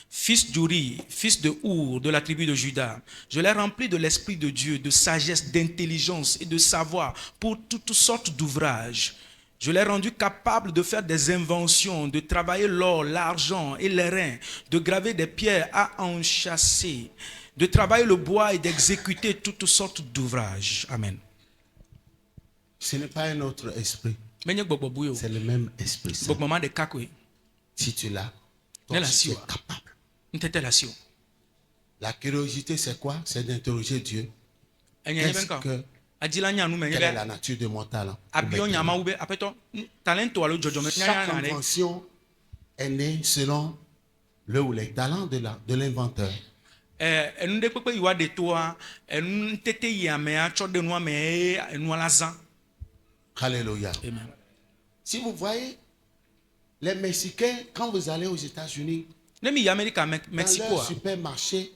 fils d'Uri, fils de Our, de la tribu de Juda. Je l'ai rempli de l'Esprit de Dieu, de sagesse, d'intelligence et de savoir pour toutes sortes d'ouvrages. Je l'ai rendu capable de faire des inventions, de travailler l'or, l'argent et les reins, de graver des pierres à enchâsser, de travailler le bois et d'exécuter toutes sortes d'ouvrages. Amen. Ce n'est pas un autre esprit. C'est le même esprit. Si tu l'as, tu es capable. La curiosité, c'est quoi? C'est d'interroger Dieu. Quelle est la nature de mon talent? Chaque invention est née selon le ou les talents de l'inventeur. Alléluia. Amen. Si vous voyez les Mexicains, quand vous allez aux États-Unis, dans leur supermarché,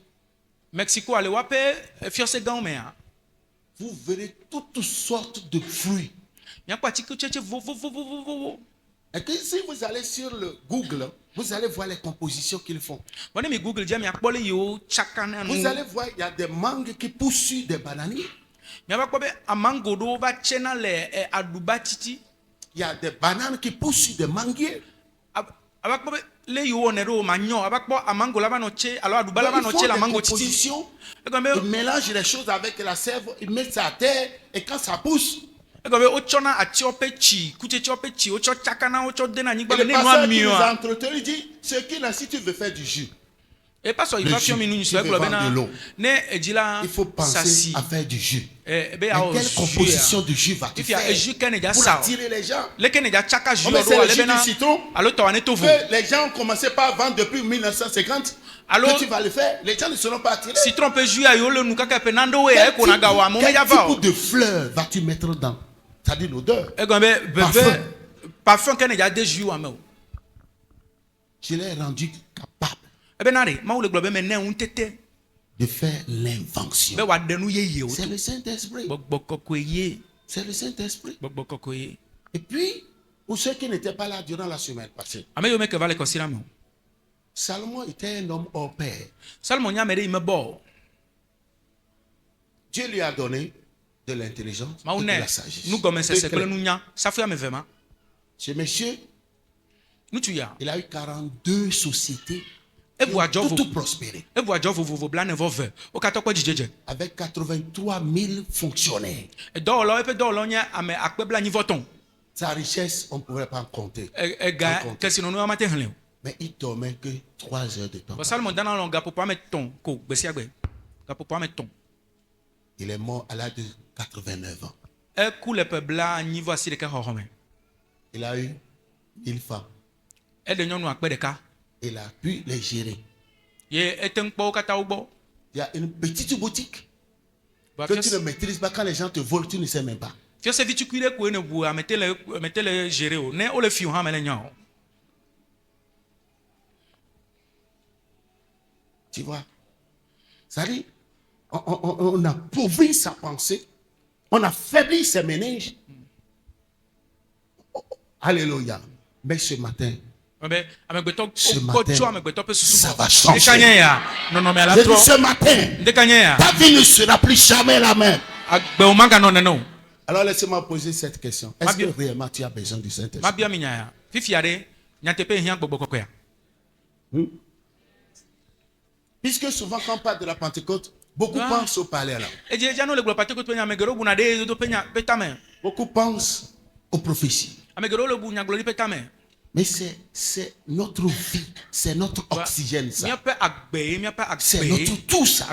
vous verrez toutes sortes de fruits. Et que si vous allez sur le Google, vous allez voir les compositions qu'ils font. Vous allez voir, il y a des mangues qui poussent sur des bananiers. Il y a des bananes qui poussent sur des manguiers. Ils mélangent les choses avec la sève, ils mettent ça à terre et quand ça pousse, Et le pasteur qui nous a entretenu, il dit, ce qui là, si tu veux faire du jus, il faut penser à faire du jus. Mais quelle composition de jus vas-tu faire pour attirer les gens? C'est le jus du citron que les gens ont commencé par vendre depuis 1950. Que tu vas le faire, les gens ne seront pas attirés. Quel type de fleurs vas-tu mettre dans? Ça dit l'odeur. Parfum. Je l'ai rendu capable de faire l'invention. C'est le Saint-Esprit. C'est le Saint-Esprit. Et puis, pour ceux qui n'étaient pas là durant la semaine passée, Salomon était un homme hors pair. Dieu lui a donné de l'intelligence et de la sagesse. Ce monsieur, il a eu 42 sociétés qui ont tout prospéré. Avec 83 000 fonctionnaires. Sa richesse, on ne pouvait pas en compter. Mais il dormait que 3 heures de temps. Il est mort à l'âge de 89 ans. Il a eu 1000 femmes. Il a pu les gérer. Il y a une petite boutique que tu ne maîtrises pas. Quand les gens te volent, tu ne sais même pas. Tu vois, ça dit, on a appauvri sa pensée, on a faibli ses méninges. Alléluia. Mais ce matin, ça va changer. Ce matin, ta vie ne sera plus jamais la même. Alors laissez-moi poser cette question. Est-ce que réellement tu as besoin du Saint-Esprit? Puisque souvent quand on parle de la Pentecôte, beaucoup pensent au palais là. Beaucoup pensent aux prophéties. Mais c'est notre vie, c'est notre oxygène ça. C'est notre tout ça.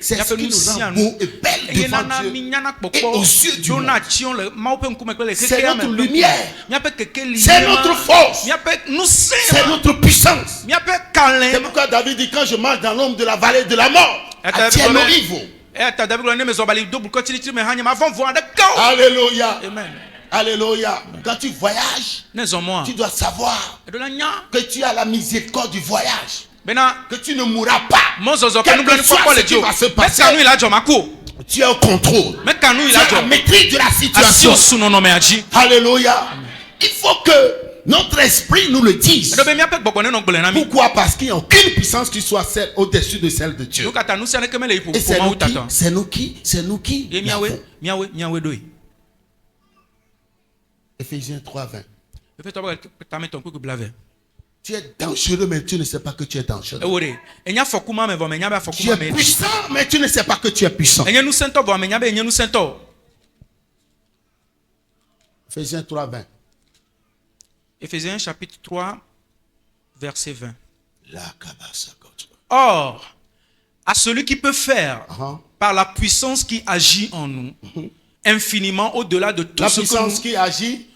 C'est ce qui nous rend beau et belle devant Dieu et aux yeux du monde. C'est notre lumière, c'est notre force, c'est notre puissance. C'est pourquoi David dit, quand je marche dans l'ombre de la vallée de la mort, attiens nos rivaux. Alléluia. Amen. Alléluia. Quand tu voyages, tu dois savoir que tu as la miséricorde du voyage. Que tu ne mourras pas. Quel que soit ce qui va se passer, tu es au contrôle. Tu as la maîtrise de la situation. Alléluia. Il faut que notre esprit nous le dise. Pourquoi? Parce qu'il n'y a aucune puissance qui soit celle au-dessus de celle de Dieu. Et c'est nous qui Éphésiens 3:20. Tu es dangereux, mais tu ne sais pas que tu es dangereux. Tu es puissant, mais tu ne sais pas que tu es puissant. Éphésiens 3:20. Éphésiens chapitre 3, verset 20. Or, à celui qui peut faire, par la puissance qui agit en nous, infiniment au-delà de tout ce que puissance qui agit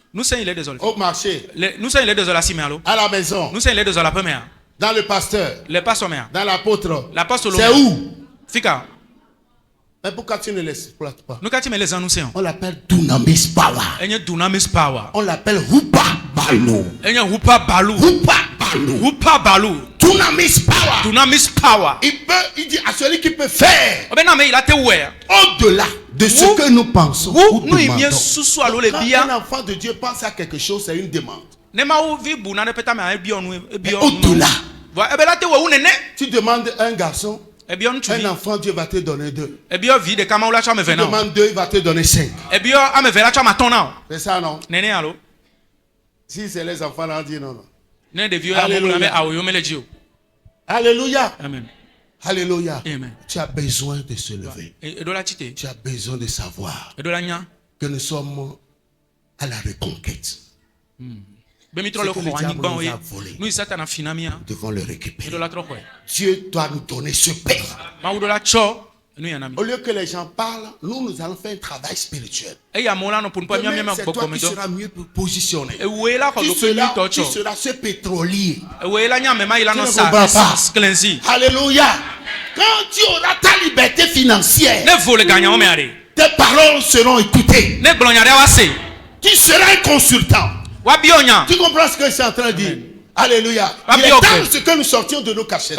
au marché, à la maison, dans le pasteur, dans l'apôtre, c'est où? Mais pourquoi tu ne l'exploites pas? On l'appelle Dunamis Power. On l'appelle Hupa Balu. Dunamis Power. Il dit à celui qui peut faire au-delà de ce que nous pensons ou demandons. Quand un enfant de Dieu pense à quelque chose, c'est une demande. Au-delà. Tu demandes un garçon, un enfant, Dieu va te donner 2. Tu demandes 2, il va te donner 5. C'est ça, non? Si c'est les enfants, là, on dit non. Alléluia. Amen. Alléluia. Amen. Tu as besoin de se lever. Tu as besoin de savoir que nous sommes à la reconquête. Nous devons le récupérer. Dieu doit nous donner ce paix. Au lieu que les gens parlent, nous allons faire un travail spirituel. Demain, c'est toi qui seras mieux positionné. Qui sera ce pétrolier. Tu ne comprends pas. Alléluia. Quand tu auras ta liberté financière, tes paroles seront écoutées. Tu seras un consultant. Tu comprends ce que je suis en train de dire? Alléluia. Il est temps que nous sortions de nos cachettes.